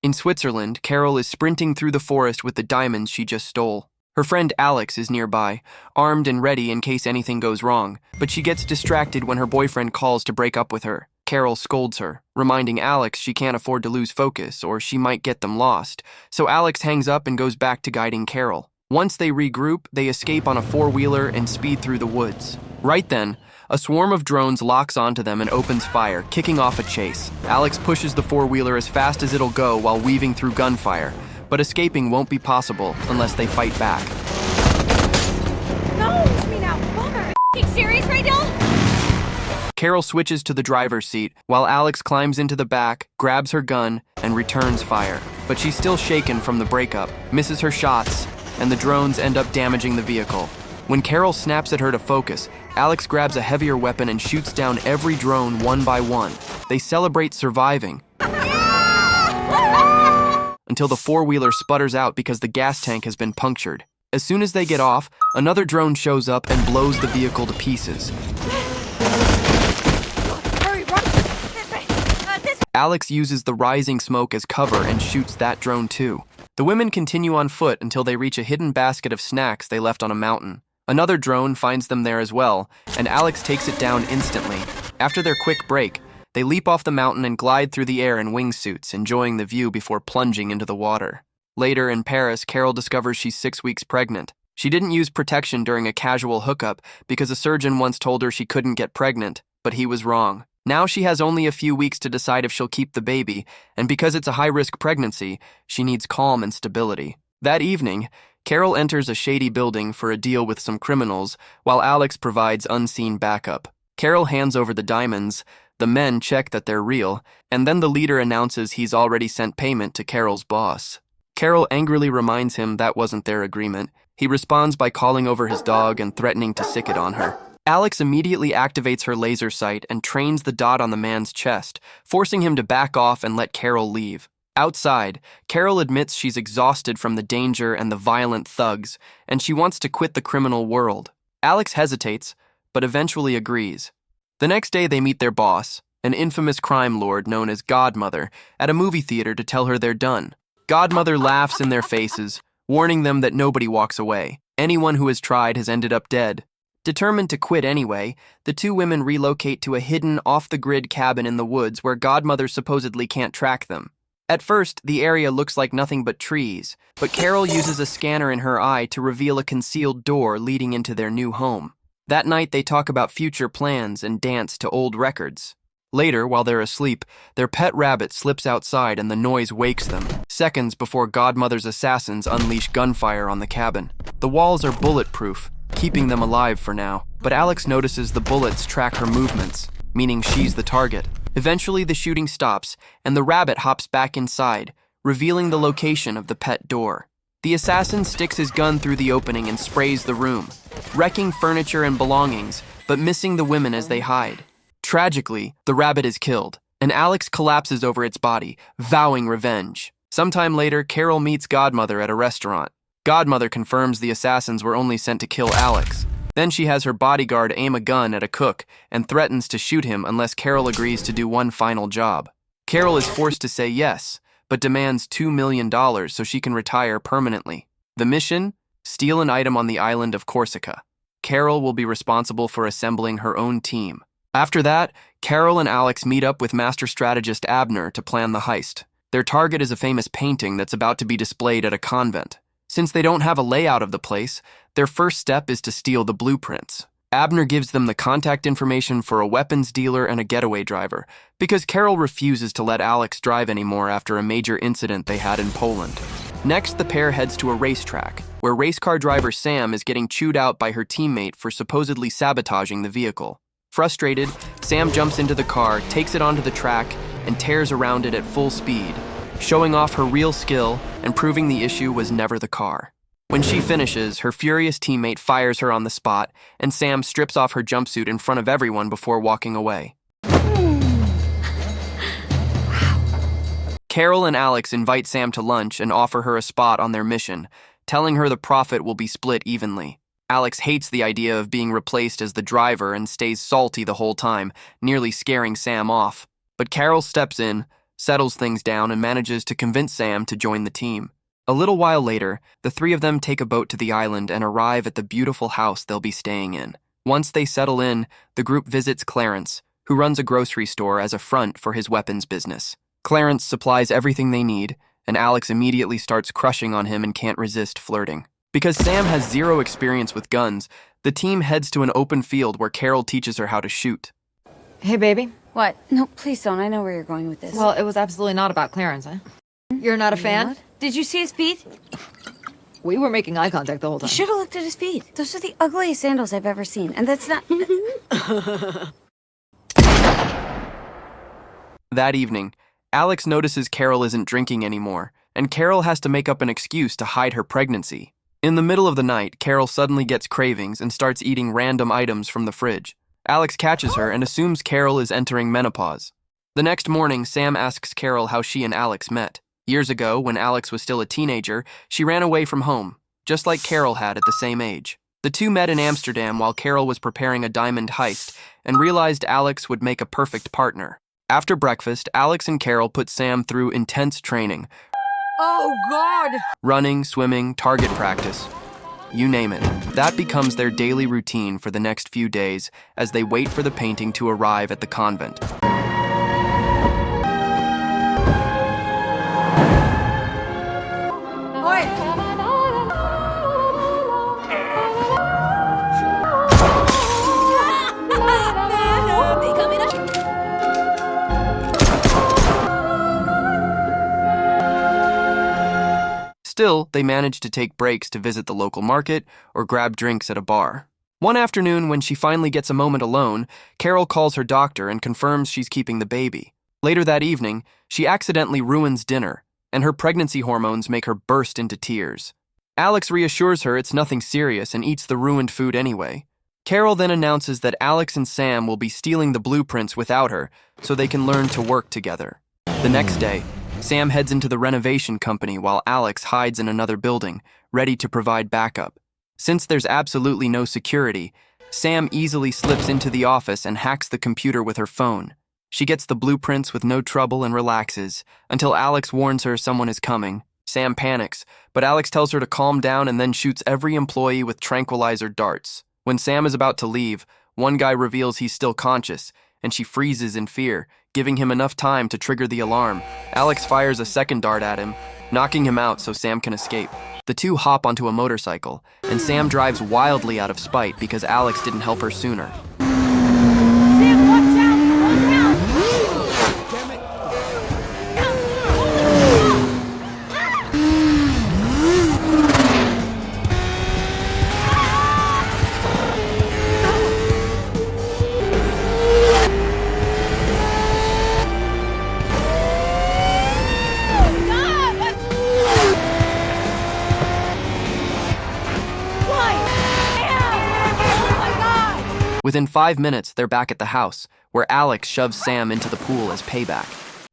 In Switzerland, Carole is sprinting through the forest with the diamonds she just stole. Her friend Alex is nearby, armed and ready in case anything goes wrong, but she gets distracted when her boyfriend calls to break up with her. Carole scolds her, reminding Alex she can't afford to lose focus or she might get them lost, so Alex hangs up and goes back to guiding Carole. Once they regroup, they escape on a four-wheeler and speed through the woods. Right then, a swarm of drones locks onto them and opens fire, kicking off a chase. Alex pushes the four-wheeler as fast as it'll go while weaving through gunfire, but escaping won't be possible unless they fight back. No, it's me now. Bummer. Are you serious right now? Carole switches to the driver's seat while Alex climbs into the back, grabs her gun, and returns fire. But she's still shaken from the breakup, misses her shots, and the drones end up damaging the vehicle. When Carole snaps at her to focus, Alex grabs a heavier weapon and shoots down every drone one by one. They celebrate surviving until the four-wheeler sputters out because the gas tank has been punctured. As soon as they get off, another drone shows up and blows the vehicle to pieces. Hurry, run! This way! This way! Alex uses the rising smoke as cover and shoots that drone too. The women continue on foot until they reach a hidden basket of snacks they left on a mountain. Another drone finds them there as well, and Alex takes it down instantly. After their quick break, they leap off the mountain and glide through the air in wingsuits, enjoying the view before plunging into the water. Later, in Paris, Carole discovers she's 6 weeks pregnant. She didn't use protection during a casual hookup because a surgeon once told her she couldn't get pregnant, but he was wrong. Now she has only a few weeks to decide if she'll keep the baby, and because it's a high-risk pregnancy, she needs calm and stability. That evening, Carole enters a shady building for a deal with some criminals, while Alex provides unseen backup. Carole hands over the diamonds, the men check that they're real, and then the leader announces he's already sent payment to Carole's boss. Carole angrily reminds him that wasn't their agreement. He responds by calling over his dog and threatening to sick it on her. Alex immediately activates her laser sight and trains the dot on the man's chest, forcing him to back off and let Carole leave. Outside, Carole admits she's exhausted from the danger and the violent thugs, and she wants to quit the criminal world. Alex hesitates, but eventually agrees. The next day they meet their boss, an infamous crime lord known as Godmother, at a movie theater to tell her they're done. Godmother laughs in their faces, warning them that nobody walks away. Anyone who has tried has ended up dead. Determined to quit anyway, the two women relocate to a hidden, off-the-grid cabin in the woods where Godmother supposedly can't track them. At first, the area looks like nothing but trees, but Carole uses a scanner in her eye to reveal a concealed door leading into their new home. That night, they talk about future plans and dance to old records. Later, while they're asleep, their pet rabbit slips outside and the noise wakes them, seconds before Godmother's assassins unleash gunfire on the cabin. The walls are bulletproof, keeping them alive for now, but Alex notices the bullets track her movements, meaning she's the target. Eventually, the shooting stops, and the rabbit hops back inside, revealing the location of the pet door. The assassin sticks his gun through the opening and sprays the room, wrecking furniture and belongings, but missing the women as they hide. Tragically, the rabbit is killed, and Alex collapses over its body, vowing revenge. Sometime later, Carole meets Godmother at a restaurant. Godmother confirms the assassins were only sent to kill Alex. Then she has her bodyguard aim a gun at a cook and threatens to shoot him unless Carole agrees to do one final job. Carole is forced to say yes, but demands $2 million so she can retire permanently. The mission? Steal an item on the island of Corsica. Carole will be responsible for assembling her own team. After that, Carole and Alex meet up with master strategist Abner to plan the heist. Their target is a famous painting that's about to be displayed at a convent. Since they don't have a layout of the place, their first step is to steal the blueprints. Abner gives them the contact information for a weapons dealer and a getaway driver, because Carole refuses to let Alex drive anymore after a major incident they had in Poland. Next, the pair heads to a racetrack, where race car driver Sam is getting chewed out by her teammate for supposedly sabotaging the vehicle. Frustrated, Sam jumps into the car, takes it onto the track, and tears around it at full speed, showing off her real skill and proving the issue was never the car. When she finishes, her furious teammate fires her on the spot, and Sam strips off her jumpsuit in front of everyone before walking away. Carole and Alex invite Sam to lunch and offer her a spot on their mission, telling her the profit will be split evenly. Alex hates the idea of being replaced as the driver and stays salty the whole time, nearly scaring Sam off. But Carole steps in, settles things down, and manages to convince Sam to join the team. A little while later, the three of them take a boat to the island and arrive at the beautiful house they'll be staying in. Once they settle in, the group visits Clarence, who runs a grocery store as a front for his weapons business. Clarence supplies everything they need, and Alex immediately starts crushing on him and can't resist flirting. Because Sam has zero experience with guns, the team heads to an open field where Carole teaches her how to shoot. Hey, baby. What? No, please don't. I know where you're going with this. Well, it was absolutely not about Clarence, huh? You're not a fan? What? Did you see his feet? We were making eye contact the whole time. You should have looked at his feet. Those are the ugliest sandals I've ever seen. And that's not... That evening, Alex notices Carole isn't drinking anymore, and Carole has to make up an excuse to hide her pregnancy. In the middle of the night, Carole suddenly gets cravings and starts eating random items from the fridge. Alex catches her and assumes Carole is entering menopause. The next morning, Sam asks Carole how she and Alex met. Years ago, when Alex was still a teenager, she ran away from home, just like Carole had at the same age. The two met in Amsterdam while Carole was preparing a diamond heist and realized Alex would make a perfect partner. After breakfast, Alex and Carole put Sam through intense training. Oh, God! Running, swimming, target practice. You name it. That becomes their daily routine for the next few days as they wait for the painting to arrive at the convent. Still, they manage to take breaks to visit the local market or grab drinks at a bar. One afternoon, when she finally gets a moment alone, Carole calls her doctor and confirms she's keeping the baby. Later that evening, she accidentally ruins dinner, and her pregnancy hormones make her burst into tears. Alex reassures her it's nothing serious and eats the ruined food anyway. Carole then announces that Alex and Sam will be stealing the blueprints without her so they can learn to work together. The next day, Sam heads into the renovation company while Alex hides in another building, ready to provide backup. Since there's absolutely no security, Sam easily slips into the office and hacks the computer with her phone. She gets the blueprints with no trouble and relaxes, until Alex warns her someone is coming. Sam panics, but Alex tells her to calm down and then shoots every employee with tranquilizer darts. When Sam is about to leave, one guy reveals he's still conscious, and she freezes in fear, giving him enough time to trigger the alarm. Alex fires a second dart at him, knocking him out so Sam can escape. The two hop onto a motorcycle, and Sam drives wildly out of spite because Alex didn't help her sooner. Sam, watch out! Watch out! Within 5 minutes, they're back at the house, where Alex shoves Sam into the pool as payback.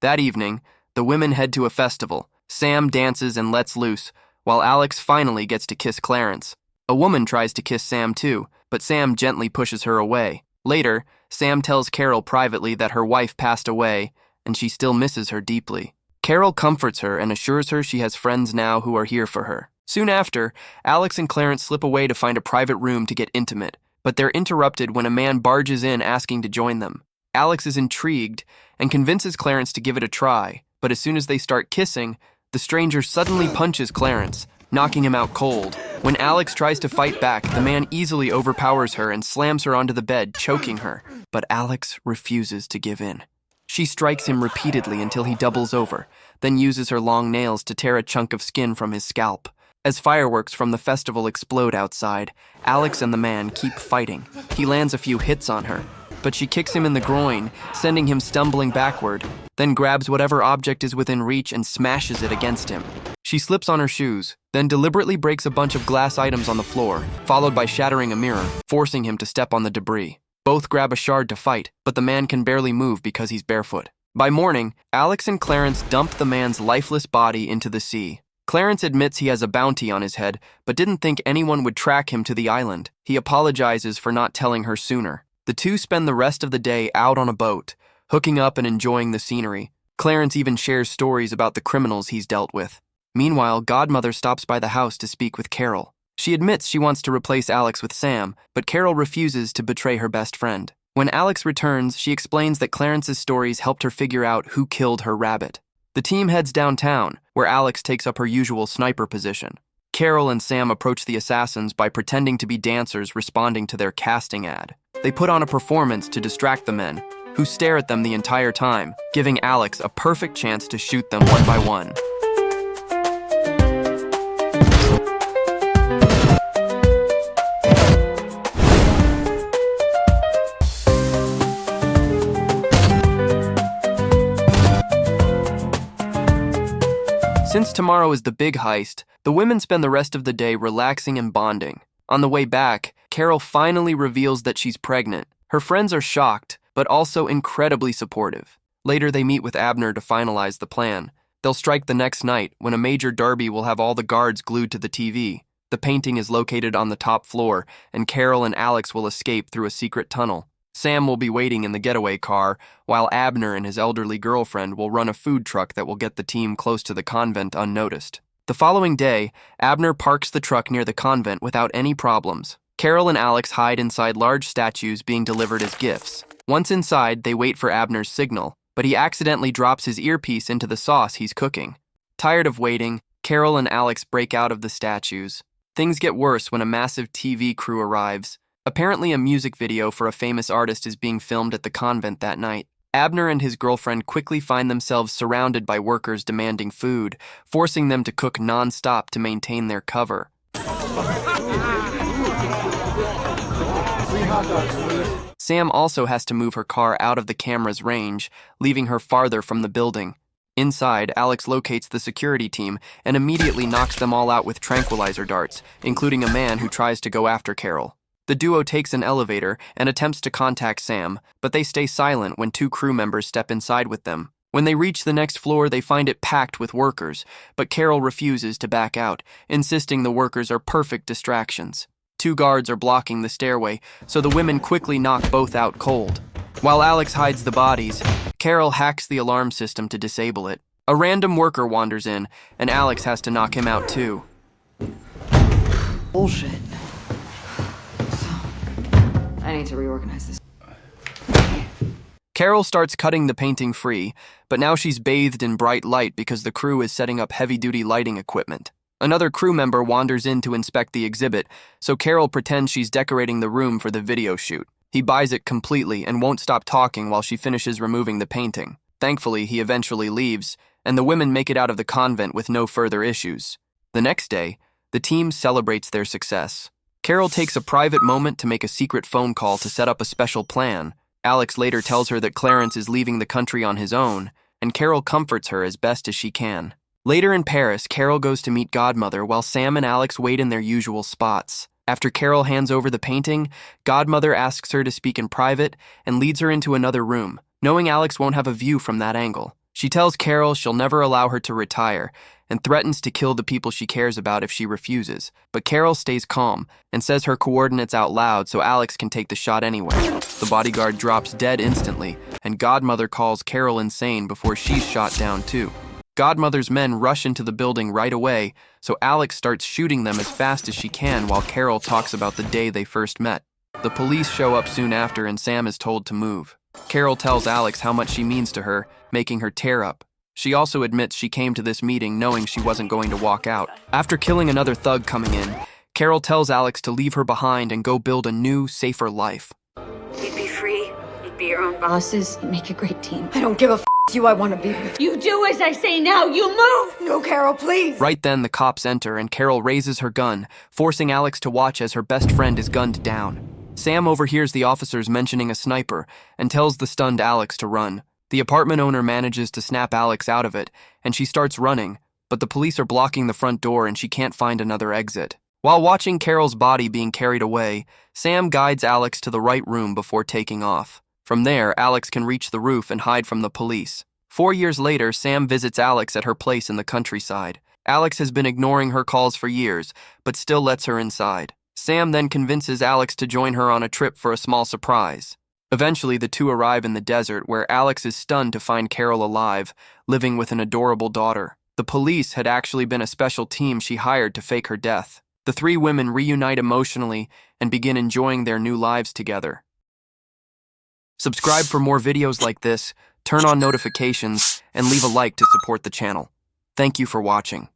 That evening, the women head to a festival. Sam dances and lets loose, while Alex finally gets to kiss Clarence. A woman tries to kiss Sam too, but Sam gently pushes her away. Later, Sam tells Carole privately that her wife passed away, and she still misses her deeply. Carole comforts her and assures her she has friends now who are here for her. Soon after, Alex and Clarence slip away to find a private room to get intimate, but they're interrupted when a man barges in asking to join them. Alex is intrigued and convinces Clarence to give it a try, but as soon as they start kissing, the stranger suddenly punches Clarence, knocking him out cold. When Alex tries to fight back, the man easily overpowers her and slams her onto the bed, choking her. But Alex refuses to give in. She strikes him repeatedly until he doubles over, then uses her long nails to tear a chunk of skin from his scalp. As fireworks from the festival explode outside, Alex and the man keep fighting. He lands a few hits on her, but she kicks him in the groin, sending him stumbling backward, then grabs whatever object is within reach and smashes it against him. She slips on her shoes, then deliberately breaks a bunch of glass items on the floor, followed by shattering a mirror, forcing him to step on the debris. Both grab a shard to fight, but the man can barely move because he's barefoot. By morning, Alex and Clarence dump the man's lifeless body into the sea. Clarence admits he has a bounty on his head, but didn't think anyone would track him to the island. He apologizes for not telling her sooner. The two spend the rest of the day out on a boat, hooking up and enjoying the scenery. Clarence even shares stories about the criminals he's dealt with. Meanwhile, Godmother stops by the house to speak with Carole. She admits she wants to replace Alex with Sam, but Carole refuses to betray her best friend. When Alex returns, she explains that Clarence's stories helped her figure out who killed her rabbit. The team heads downtown, where Alex takes up her usual sniper position. Carole and Sam approach the assassins by pretending to be dancers responding to their casting ad. They put on a performance to distract the men, who stare at them the entire time, giving Alex a perfect chance to shoot them one by one. Since tomorrow is the big heist, the women spend the rest of the day relaxing and bonding. On the way back, Carole finally reveals that she's pregnant. Her friends are shocked, but also incredibly supportive. Later, they meet with Abner to finalize the plan. They'll strike the next night, when a major derby will have all the guards glued to the TV. The painting is located on the top floor, and Carole and Alex will escape through a secret tunnel. Sam will be waiting in the getaway car, while Abner and his elderly girlfriend will run a food truck that will get the team close to the convent unnoticed. The following day, Abner parks the truck near the convent without any problems. Carole and Alex hide inside large statues being delivered as gifts. Once inside, they wait for Abner's signal, but he accidentally drops his earpiece into the sauce he's cooking. Tired of waiting, Carole and Alex break out of the statues. Things get worse when a massive TV crew arrives. Apparently, a music video for a famous artist is being filmed at the convent that night. Abner and his girlfriend quickly find themselves surrounded by workers demanding food, forcing them to cook non-stop to maintain their cover. Sam also has to move her car out of the camera's range, leaving her farther from the building. Inside, Alex locates the security team and immediately knocks them all out with tranquilizer darts, including a man who tries to go after Carole. The duo takes an elevator and attempts to contact Sam, but they stay silent when two crew members step inside with them. When they reach the next floor, they find it packed with workers, but Carole refuses to back out, insisting the workers are perfect distractions. Two guards are blocking the stairway, so the women quickly knock both out cold. While Alex hides the bodies, Carole hacks the alarm system to disable it. A random worker wanders in, and Alex has to knock him out too. Bullshit. I need to reorganize this. Carole starts cutting the painting free, but now she's bathed in bright light because the crew is setting up heavy-duty lighting equipment. Another crew member wanders in to inspect the exhibit, so Carole pretends she's decorating the room for the video shoot. He buys it completely and won't stop talking while she finishes removing the painting. Thankfully, he eventually leaves, and the women make it out of the convent with no further issues. The next day, the team celebrates their success. Carole takes a private moment to make a secret phone call to set up a special plan. Alex later tells her that Clarence is leaving the country on his own, and Carole comforts her as best as she can. Later in Paris, Carole goes to meet Godmother while Sam and Alex wait in their usual spots. After Carole hands over the painting, Godmother asks her to speak in private and leads her into another room, knowing Alex won't have a view from that angle. She tells Carole she'll never allow her to retire and threatens to kill the people she cares about if she refuses. But Carole stays calm and says her coordinates out loud so Alex can take the shot anyway. The bodyguard drops dead instantly, and Godmother calls Carole insane before she's shot down too. Godmother's men rush into the building right away, so Alex starts shooting them as fast as she can while Carole talks about the day they first met. The police show up soon after and Sam is told to move. Carole tells Alex how much she means to her, making her tear up. She also admits she came to this meeting knowing she wasn't going to walk out. After killing another thug coming in, Carole tells Alex to leave her behind and go build a new, safer life. You'd be free. You'd be your own bosses. You'd make a great team. I don't give a you I want to be with. You do as I say now. You move! No, Carole, please! Right then, the cops enter and Carole raises her gun, forcing Alex to watch as her best friend is gunned down. Sam overhears the officers mentioning a sniper and tells the stunned Alex to run. The apartment owner manages to snap Alex out of it, and she starts running, but the police are blocking the front door and she can't find another exit. While watching Carole's body being carried away, Sam guides Alex to the right room before taking off. From there, Alex can reach the roof and hide from the police. 4 years later, Sam visits Alex at her place in the countryside. Alex has been ignoring her calls for years, but still lets her inside. Sam then convinces Alex to join her on a trip for a small surprise. Eventually, the two arrive in the desert where Alex is stunned to find Carole alive, living with an adorable daughter. The police had actually been a special team she hired to fake her death. The three women reunite emotionally and begin enjoying their new lives together. Subscribe for more videos like this, turn on notifications, and leave a like to support the channel. Thank you for watching.